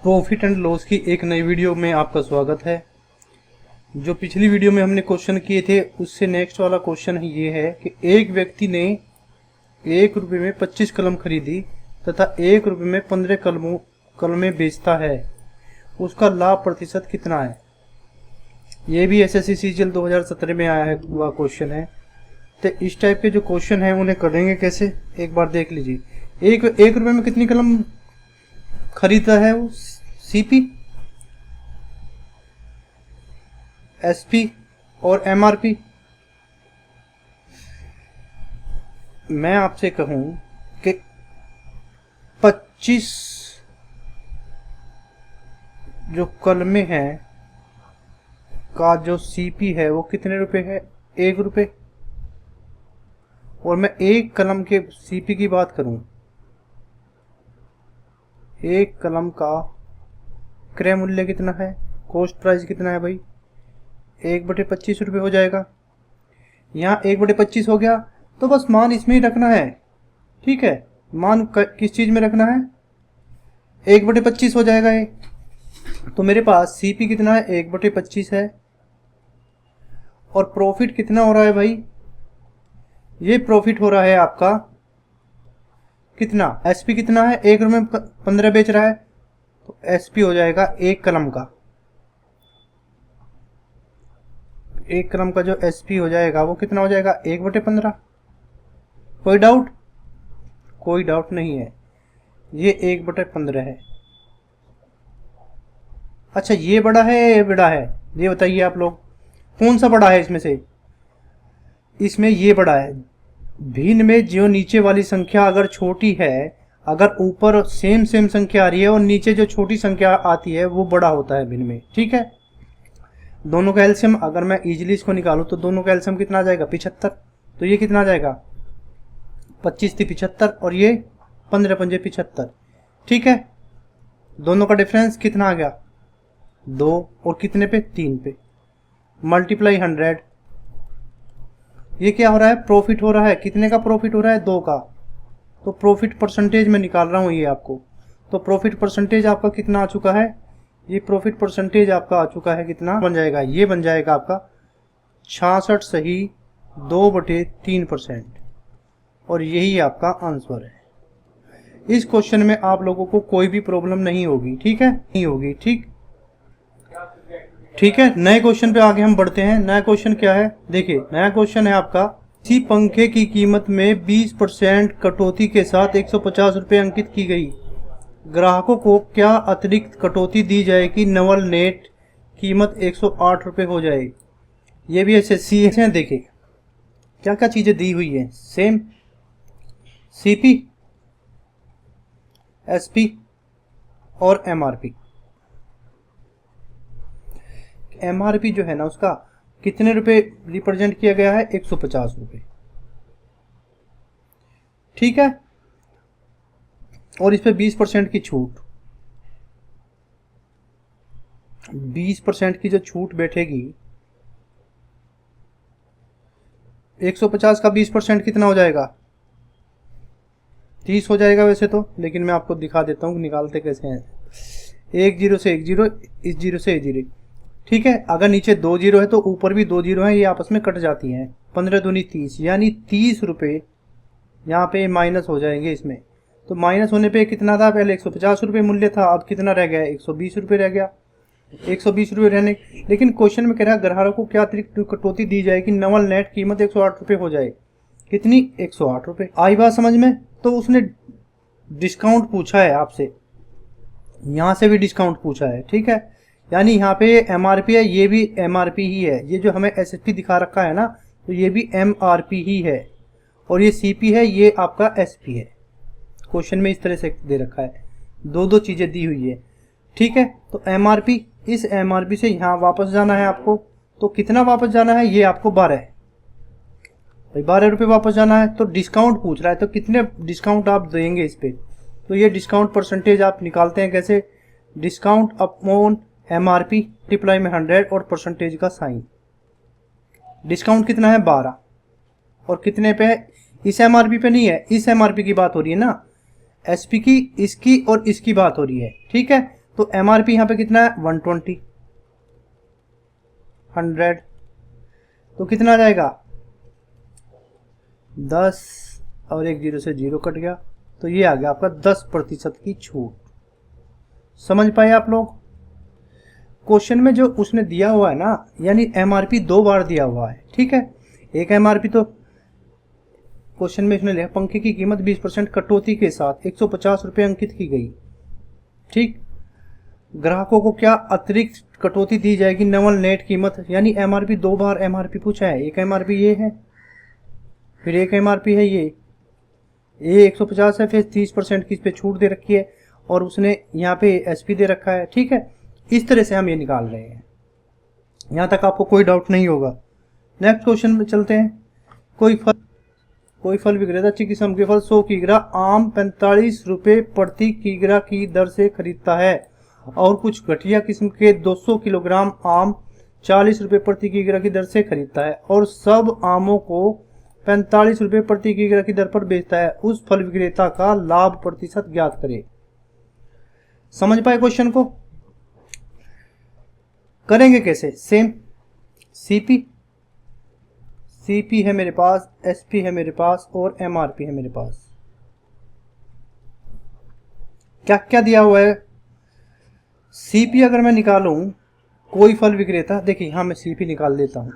Profit and loss की एक नई वीडियो में आपका स्वागत है। जो पिछली वीडियो में हमने क्वेश्चन किए थे उससे नेक्स्ट वाला क्वेश्चन ये है कि एक व्यक्ति ने 1 रुपये में 25 कलम खरीदी तथा 1 रुपये में 15 कलमें बेचता है, उसका लाभ प्रतिशत कितना है। ये भी एसएससी सीजीएल 2017 में आया हुआ क्वेश्चन है। तो इस टाइप के जो क्वेश्चन है उन्हें करेंगे कैसे, एक बार देख लीजिए। एक रुपये में कितनी कलम खरीदता है वो, सीपी, एसपी और एमआरपी। मैं आपसे कहूं कि 25 जो कलमें हैं का जो सीपी है वो कितने रुपए है, 1 रुपये। और मैं एक कलम के सीपी की बात करूं, एक कलम का क्रय मूल्य कितना है, कॉस्ट प्राइस कितना है भाई, 1/25 रुपये हो जाएगा। यहाँ 1/25 हो गया तो बस मान इसमें ही रखना है, ठीक है। मान किस चीज में रखना है, 1/25 हो जाएगा ये। तो मेरे पास सीपी कितना है, 1/25 है। और प्रॉफिट कितना हो रहा है भाई, ये प्रॉफिट हो रहा है आपका कितना, एसपी कितना है, 1 रुपये में 15 बेच रहा है, तो एसपी हो जाएगा एक कलम का, एक कलम का जो एसपी हो जाएगा वो कितना हो जाएगा, 1/15। कोई डाउट, कोई डाउट नहीं है, ये 1/15 है। अच्छा, ये बड़ा है ये बड़ा है, ये बताइए आप लोग कौन सा बड़ा है इसमें से। इसमें ये बड़ा है। भिन्न में जो नीचे वाली संख्या अगर छोटी है, अगर ऊपर सेम संख्या आ रही है और नीचे जो छोटी संख्या आती है वो बड़ा होता है भिन्न में, ठीक है। दोनों का एलसीएम अगर मैं इजीली इसको निकालूं तो दोनों का एलसीएम कितना आ जाएगा, 75। तो ये कितना आ जाएगा, 25 थी 75 और ये 15 पंजे 75, ठीक है। दोनों का डिफरेंस कितना आ गया, 2 और कितने पे, 3 पे, मल्टीप्लाई 100। ये क्या हो रहा है, प्रॉफिट हो रहा है। कितने का प्रॉफिट हो रहा है, 2 का। तो प्रॉफिट परसेंटेज में निकाल रहा हूं ये आपको। तो प्रॉफिट परसेंटेज आपका कितना आ चुका है, ये प्रॉफिट परसेंटेज आपका आ चुका है कितना बन जाएगा, ये बन जाएगा आपका 66 सही 2/3%। और यही आपका आंसर है। इस क्वेश्चन में आप लोगों को कोई भी प्रॉब्लम नहीं होगी, ठीक है, नहीं होगी, ठीक है। नए क्वेश्चन पे आगे हम बढ़ते हैं। नया क्वेश्चन क्या है, देखिए नया क्वेश्चन है आपका, किसी पंखे की कीमत में 20% कटौती के साथ 150 रुपये अंकित की गई। ग्राहकों को क्या अतिरिक्त कटौती दी जाए कि नवल नेट कीमत 108 रुपये हो जाए। ये भी एसएससी है। देखिए क्या क्या चीजें दी हुई है, सेम सीपी, एसपी और एमआरपी। एमआरपी जो है ना उसका कितने रुपए रिप्रेजेंट किया गया है, 150 रुपये, ठीक है। और इस पे 20% की छूट, 20% की जो छूट बैठेगी, 150 का 20% कितना हो जाएगा, 30 हो जाएगा वैसे तो, लेकिन मैं आपको दिखा देता हूँ निकालते कैसे हैं। 1 0 से 1 0, इस 0 से 1 0, ठीक है। अगर नीचे 2 0 है तो ऊपर भी 2 0 है, ये आपस में कट जाती हैं। 15 दूनी 30, यानी 30 रुपये यहाँ पे माइनस हो जाएंगे इसमें। तो माइनस होने पे कितना था, पहले 150 रुपये मूल्य था, अब कितना रह गया, 120 रुपये रह गया। 120 रुपये रहने, लेकिन क्वेश्चन में कह रहा है ग्राहकों को क्या अतिरिक्त कटौती दी जाए कि नवल नेट कीमत 108 रुपये हो जाए। कितनी, 108 रुपये। आई बात समझ में। तो उसने डिस्काउंट पूछा है आपसे, यहाँ से भी डिस्काउंट पूछा है, ठीक है। यानी यहाँ पे एमआरपी है, ये भी एमआरपी ही है। ये जो हमें एसएसपी दिखा रखा है ना, तो ये भी एमआरपी ही है। और ये सीपी है, ये आपका एसपी है। क्वेश्चन में इस तरह से दे रखा है, दो चीजें दी हुई है, ठीक है। तो एमआरपी, इस एमआरपी से यहाँ वापस जाना है आपको। तो कितना वापस जाना है, ये आपको 12 भाई, 12 रुपये वापस जाना है। तो डिस्काउंट पूछ रहा है, तो कितने डिस्काउंट आप देंगे इस पे। तो ये डिस्काउंट परसेंटेज आप निकालते हैं कैसे, डिस्काउंट अपॉन एमआरपी मल्टीप्लाई में 100 और परसेंटेज का साइन। डिस्काउंट कितना है, 12, और कितने पे है, इस एमआरपी पे नहीं है, इस एमआरपी की बात हो रही है ना, एसपी की, इसकी और इसकी बात हो रही है, ठीक है। तो एमआरपी यहाँ पे कितना है 120, 100, तो कितना आ जाएगा 10 और एक जीरो से जीरो कट गया, तो ये आ गया आपका 10% की छूट। समझ पाए आप लोग? क्वेश्चन में जो उसने दिया हुआ है ना, यानी एमआरपी 2 बार दिया हुआ है, ठीक है। एक एमआरपी तो क्वेश्चन में इसने लिखा पंखे की कीमत 20% कटौती के साथ 150 रुपये अंकित की गई, ठीक। ग्राहकों को क्या अतिरिक्त कटौती दी जाएगी नवल नेट कीमत, यानी एमआरपी 2 बार एमआरपी पूछा है। एक एमआरपी ये है, फिर एक एमआरपी है ये 150 है, फिर 30% की इस पे छूट दे रखी है, और उसने यहाँ पे एसपी दे रखा है, ठीक है। इस तरह से हम ये निकाल रहे हैं, यहाँ तक आपको कोई डाउट नहीं होगा। नेक्स्ट क्वेश्चन में चलते हैं। कोई फल विक्रेता अच्छी किस्म के फल 100 किग्रा आम 45 रुपये प्रति किग्रा की दर से खरीदता है और कुछ घटिया किस्म के 200 किलोग्राम आम 40 रुपये प्रति किग्रा की दर से खरीदता है और सब आमों को 45 रुपये प्रति किग्रा की दर पर बेचता है। उस फल विक्रेता का लाभ प्रतिशत ज्ञात करें। समझ पाए क्वेश्चन को? करेंगे कैसे? सेम सीपी है मेरे पास, एसपी है मेरे पास और एमआरपी है मेरे पास। क्या क्या दिया हुआ है? सीपी अगर मैं निकालूं, कोई फल विक्रेता, देखिए हाँ मैं सीपी निकाल देता हूं।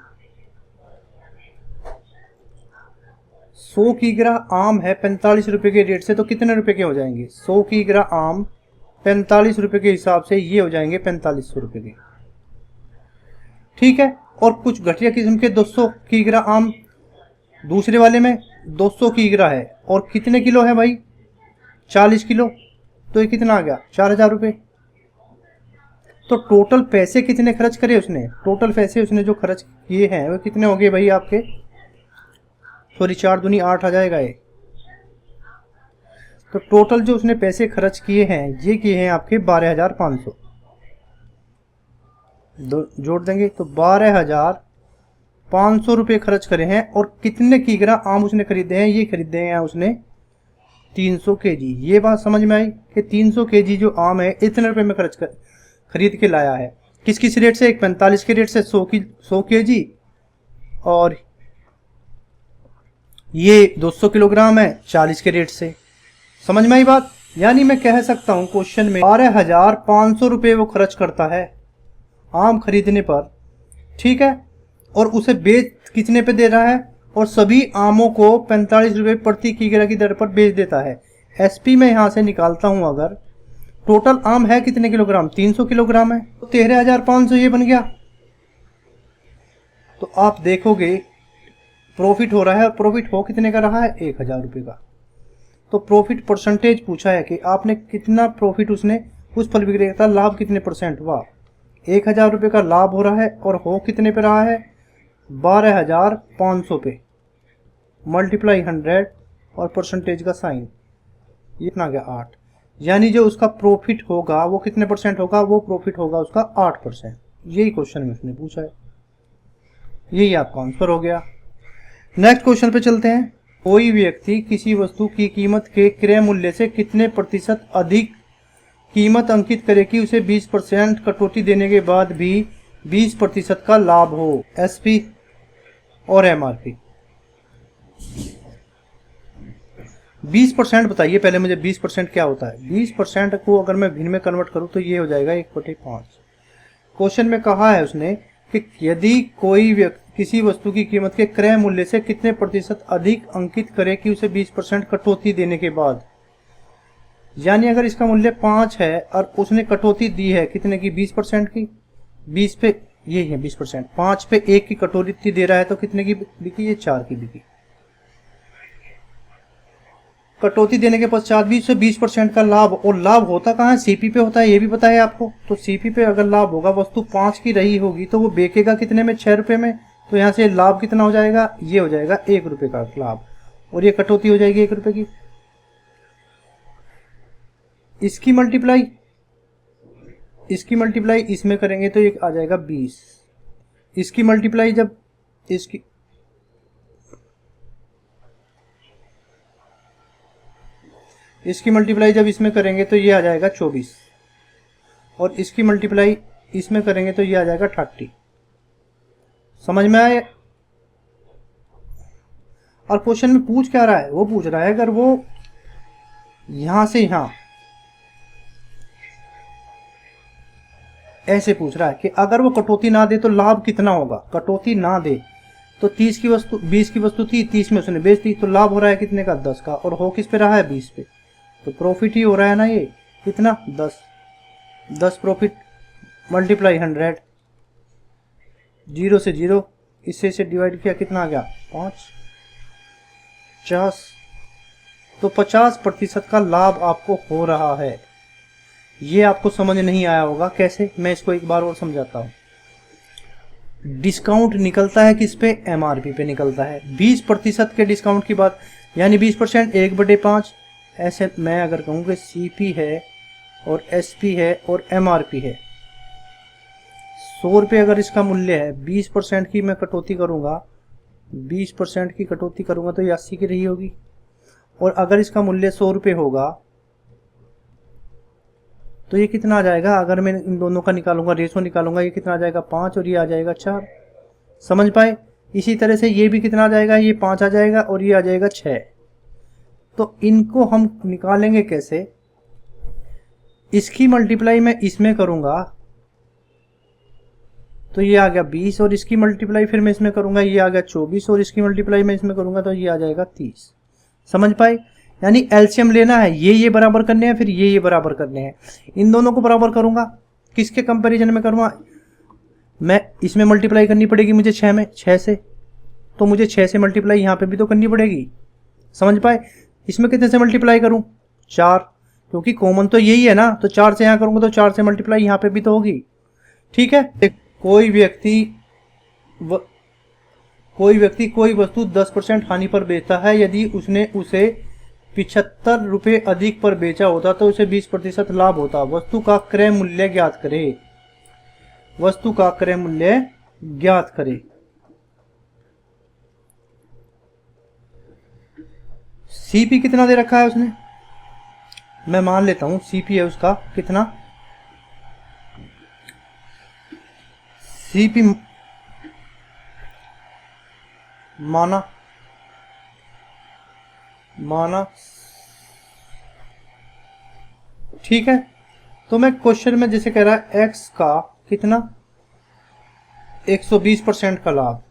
100 किग्रा आम है 45 रुपए के रेट से, तो कितने रुपए के हो जाएंगे? 100 किग्रा आम 45 रुपए के हिसाब से ये हो जाएंगे 4500 रुपए के, ठीक है। और कुछ घटिया किस्म के 200 किग्रा आम दूसरे वाले में 200 किग्रा है, और कितने किलो है भाई? 40 किलो, तो ये कितना आ गया? 4000 रुपये। तो टोटल पैसे कितने खर्च करे उसने? टोटल पैसे उसने जो खर्च किए हैं वो कितने हो गए भाई आपके? सॉरी 4 दूनी 8 आ जाएगा ये। तो टोटल जो उसने पैसे खर्च किए हैं ये किए हैं आपके 12,500। जोड़ देंगे तो 12,500 रुपये खर्च करे हैं। और कितने किग्रा आम उसने खरीदे हैं? ये खरीदे हैं उसने 300 केजी। ये बात समझ में आई कि 300 केजी जो आम है इतने रुपए में खरीद के लाया है। किस किस रेट से? एक 45 के रेट से 100 केजी, और ये 200 किलोग्राम है 40 के रेट से। समझ में आई बात? यानी मैं कह सकता हूं क्वेश्चन में 12,500 रुपये वो खर्च करता है आम खरीदने पर, ठीक है। और उसे बेच कितने पे दे रहा है? और सभी आमों को 45 रुपये प्रति किग्रा की दर पर बेच देता है। एसपी में यहां से निकालता हूं, अगर टोटल आम है कितने किलोग्राम? 300 किलोग्राम है, तो 13,500 ये बन गया। तो आप देखोगे प्रॉफिट हो रहा है, और प्रॉफिट हो कितने का रहा है? 1,000 रुपये का। तो प्रॉफिट परसेंटेज पूछा है कि आपने कितना प्रॉफिट, उसने उस फल विक्रेता लाभ कितने परसेंट? वाह, 1,000 रुपये का लाभ हो रहा है, और हो कितने पे रहा है? 12,500 पे। मल्टीप्लाई 100 और परसेंटेज का साइन, ये इतना गया 8। यानी जो उसका प्रॉफिट होगा वो कितने परसेंट होगा? वो प्रॉफिट होगा उसका 8%। यही क्वेश्चन में उसने पूछा है, यही आपका आंसर हो गया। नेक्स्ट क्वेश्चन पे चलते हैं। कोई व्यक्ति किसी वस्तु की कीमत के क्रय मूल्य से कितने प्रतिशत अधिक कीमत अंकित करे कि उसे 20% कटौती देने के बाद भी 20% का लाभ हो? एसपी और एमआरपी। 20% बताइए पहले मुझे, 20% क्या होता है? 20% को अगर मैं भिन्न में कन्वर्ट करूं तो ये हो जाएगा 1/5। क्वेश्चन में कहा है उसने कि यदि कोई व्यक्ति किसी वस्तु की कीमत के क्रय मूल्य से कितने प्रतिशत अधिक अंकित करे कि उसे 20% कटौती देने के बाद, यानी अगर इसका मूल्य 5 है और उसने कटौती दी है कितने की? 20% की। 20 पे ये है 20%, 5 पे 1 की कटौती दे रहा है, तो कितने की बिकी? ये 4 की बिकी। कटौती देने के पश्चात भी उसे 20% का लाभ, और लाभ होता कहाँ है? सीपी पे होता है, ये भी पता है आपको। तो सीपी पे अगर लाभ होगा, वस्तु 5 की रही होगी तो वो बेचेगा कितने में? 6 रुपये में। तो यहाँ से लाभ कितना हो जाएगा? ये हो जाएगा 1 रुपये का लाभ, और ये कटौती हो जाएगी 1 रुपये की। इसकी मल्टीप्लाई इसमें करेंगे तो ये आ जाएगा 20। इसकी मल्टीप्लाई जब इसमें करेंगे तो ये आ जाएगा 24, और इसकी मल्टीप्लाई इसमें करेंगे तो ये आ जाएगा 30। समझ में आए? और क्वेश्चन में पूछ क्या रहा है, वो पूछ रहा है अगर वो यहां से यहां ऐसे पूछ रहा है कि अगर वो कटौती ना दे तो लाभ कितना होगा। कटौती ना दे तो 20 की वस्तु थी, 30 में उसने बेच दी, तो लाभ हो रहा है कितने का, 10 का, और हो किस पे रहा है, 20 पे, तो प्रॉफिट ही हो रहा है ना ये, कितना, 10 प्रॉफिट मल्टीप्लाई 100, 0 से 0, इससे डिवाइड किया, कितना आ गया, 50, तो 50% का लाभ आपको हो रहा है। ये आपको समझ नहीं आया होगा कैसे, मैं इसको एक बार और समझाता हूँ। डिस्काउंट निकलता है किस पे, एमआरपी पे निकलता है। 20% के डिस्काउंट की बात, यानी 20% 1/5। ऐसे मैं अगर कहूँ कि सीपी है और एसपी है और एमआरपी है, 100 रुपये अगर इसका मूल्य है, 20% की मैं कटौती करूँगा, 20% की कटौती करूँगा तो ये 80 की रही होगी। और अगर इसका मूल्य 100 रुपये होगा तो ये कितना आ जाएगा, अगर मैं इन दोनों का निकालूंगा, रेशो निकालूंगा, ये कितना आ जाएगा, 5, और ये आ जाएगा 4। समझ पाए? इसी तरह से ये भी कितना आ जाएगा, ये 5 आ जाएगा और ये आ जाएगा 6। तो इनको हम निकालेंगे कैसे, इसकी मल्टीप्लाई मैं इसमें करूंगा तो ये आ गया 20, और इसकी मल्टीप्लाई फिर मैं इसमें करूंगा, ये आ गया 24, और इसकी मल्टीप्लाई मैं इसमें करूंगा तो ये आ जाएगा 30। समझ पाए? यानी एलसीएम लेना है, ये बराबर करने हैं, फिर ये बराबर करने हैं। इन दोनों को बराबर करूंगा, किसके कंपैरिजन में करूंगा, मैं इसमें मल्टीप्लाई करनी पड़ेगी मुझे 6 में, 6 से, तो मुझे 6 से मल्टीप्लाई यहाँ पे भी तो करनी पड़ेगी। समझ पाए? इसमें कितने से मल्टीप्लाई करूं, 4, क्योंकि कॉमन तो यही है ना, तो 4 से यहाँ करूंगा तो 4 से मल्टीप्लाई यहाँ पे भी तो होगी। ठीक है, कोई व्यक्ति कोई वस्तु 10% हानि पर बेचता है, यदि उसने उसे 75 रुपये अधिक पर बेचा होता तो उसे 20% लाभ होता। वस्तु का क्रय मूल्य ज्ञात करे। वस्तु का क्रय मूल्य ज्ञात करे। सीपी कितना दे रखा है उसने, मैं मान लेता हूं सीपी है उसका कितना, सीपी माना ठीक है। तो मैं क्वेश्चन में जैसे कह रहा है एक्स का कितना, 120% का लाभ,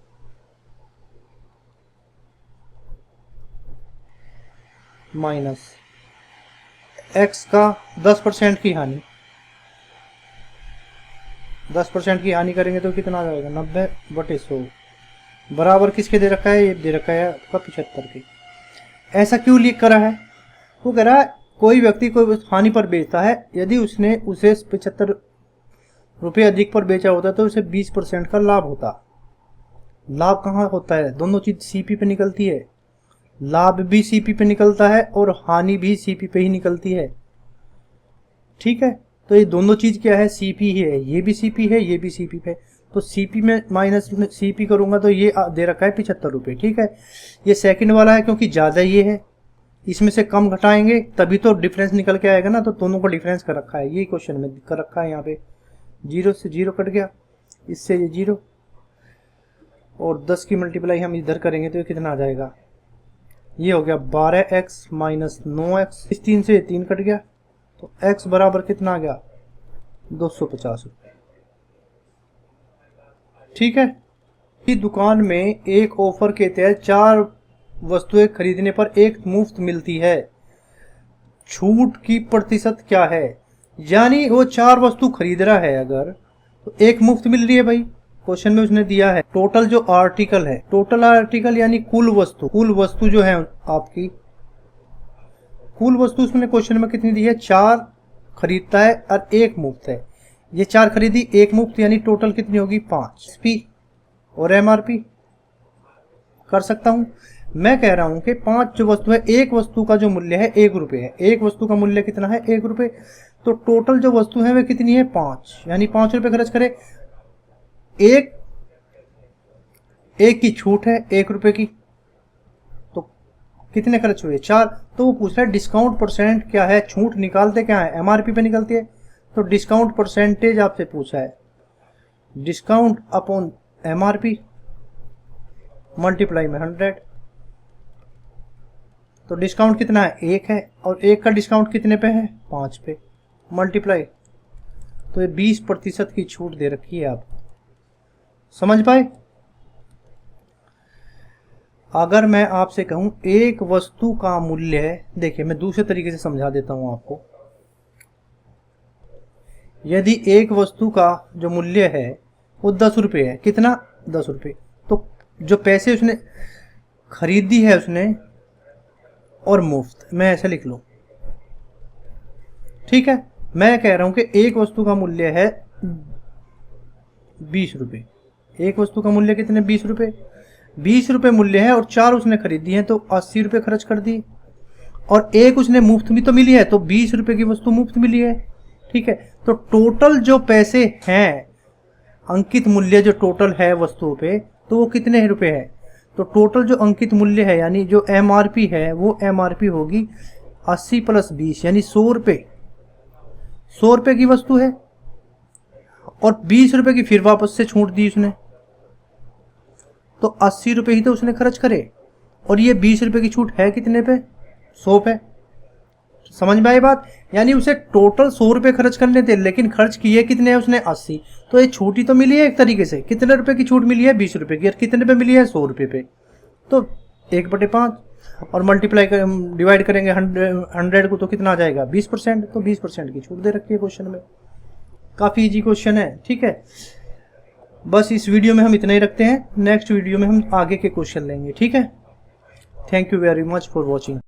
माइनस एक्स का 10% की हानि, 10% की हानि करेंगे तो कितना आ जाएगा, 90/100, बराबर किसके दे रखा है, ये दे रखा है आपका 75 के। ऐसा क्यों लिख करा है, वो कह रहा है कोई व्यक्ति कोई हानि पर बेचता है, यदि उसने उसे 75 रुपये अधिक पर बेचा होता तो उसे 20% का लाभ होता। लाभ कहाँ होता है, दोनों चीज सीपी पे निकलती है, लाभ भी सीपी पे निकलता है और हानि भी सीपी पे ही निकलती है। ठीक है, तो ये दोनों चीज क्या है, सीपी ही है, ये भी सीपी है, ये भी सीपी है। तो सीपी में माइनस में सीपी करूंगा तो ये दे रखा है 75 रुपये। ठीक है, ये सेकंड वाला है क्योंकि ज्यादा ये है, इसमें से कम घटाएंगे तभी तो डिफरेंस निकल के आएगा ना, तो दोनों को डिफरेंस कर रखा है, ये क्वेश्चन में कर रखा है। यहाँ पे 0 से 0 कट गया, इससे ये 0, और 10 की मल्टीप्लाई हम इधर करेंगे तो ये कितना आ जाएगा, ये हो गया 12x माइनस 9x, इस 3 से 3 कट गया, तो x बराबर कितना आ गया, 250 रुपये। ठीक है, इस दुकान में एक ऑफर के तहत 4 वस्तुएं खरीदने पर 1 मुफ्त मिलती है। छूट की प्रतिशत क्या है, यानी वो 4 वस्तु खरीद रहा है अगर, तो 1 मुफ्त मिल रही है भाई। क्वेश्चन में उसने दिया है टोटल जो आर्टिकल है, टोटल आर्टिकल यानी कुल वस्तु जो है आपकी, कुल वस्तु उसने क्वेश्चन में कितनी दी है, 4 खरीदता है और 1 मुफ्त है। ये 4 खरीदी, 1 मुफ्त, यानी टोटल कितनी होगी, 5। एसपी और एमआरपी कर सकता हूं। मैं कह रहा हूं कि 5 जो वस्तु है, एक वस्तु का जो मूल्य है 1 रुपये है, एक वस्तु का मूल्य कितना है, 1 रुपये, तो टोटल जो वस्तु है वह कितनी है, 5, यानी 5 रुपये खर्च करे। एक की छूट है 1 रुपये की, तो कितने खर्च हुए, 4। तो वो पूछ रहा है डिस्काउंट परसेंट क्या है, छूट निकालते क्या है, एमआरपी पे निकलती है, तो डिस्काउंट परसेंटेज आपसे पूछा है, डिस्काउंट अपॉन MRP मल्टीप्लाई में 100। तो डिस्काउंट कितना है, 1 है, और 1 का डिस्काउंट कितने पे है, 5 पे, मल्टीप्लाई। तो ये 20% की छूट दे रखी है आपको, समझ पाए। अगर मैं आपसे कहूं एक वस्तु का मूल्य है, देखिए मैं दूसरे तरीके से समझा देता हूं आपको। यदि एक वस्तु का जो मूल्य है वो 10 रुपये है, कितना, 10 रुपये, तो जो पैसे उसने खरीदी है उसने और मुफ्त, मैं ऐसे लिख लूं, ठीक है। मैं कह रहा हूं कि एक वस्तु का मूल्य है 20 रुपये, एक वस्तु का मूल्य कितने, 20 रुपये, 20 रुपये मूल्य है और 4 उसने खरीदी है, तो 80 रुपये खर्च कर दी, और एक उसने मुफ्त भी तो मिली है, तो 20 रुपये की वस्तु मुफ्त मिली है, ठीक है। तो टोटल जो पैसे हैं, अंकित मूल्य जो टोटल है वस्तुओं पे, तो वो कितने रुपए है, तो टोटल जो अंकित मूल्य है यानी जो MRP है वो MRP होगी 80 + 20 यानी 100 रुपये। 100 रुपये की वस्तु है और 20 रुपये की फिर वापस से छूट दी उसने, तो 80 रुपये ही तो उसने खर्च करे, और ये 20 रुपये की छूट है कितने पे, 100 पे। समझ में आई बात, यानी उसे टोटल 100 रुपये खर्च करने थे, लेकिन खर्च किए कितने हैं उसने, 80। तो ये छूट ही तो मिली है एक तरीके से, कितने रुपए की छूट मिली है, 20 रुपये की, और कितने पे मिली है, 100 रुपये पे। तो 1/5 और मल्टीप्लाई कर, डिवाइड करेंगे 100 को, तो कितना आ जाएगा, 20%। तो 20% की छूट दे रखी है क्वेश्चन में। काफ़ी इजी क्वेश्चन है, ठीक है। बस इस वीडियो में हम इतना ही रखते हैं, नेक्स्ट वीडियो में हम आगे के क्वेश्चन लेंगे, ठीक है। Thank you very much for watching.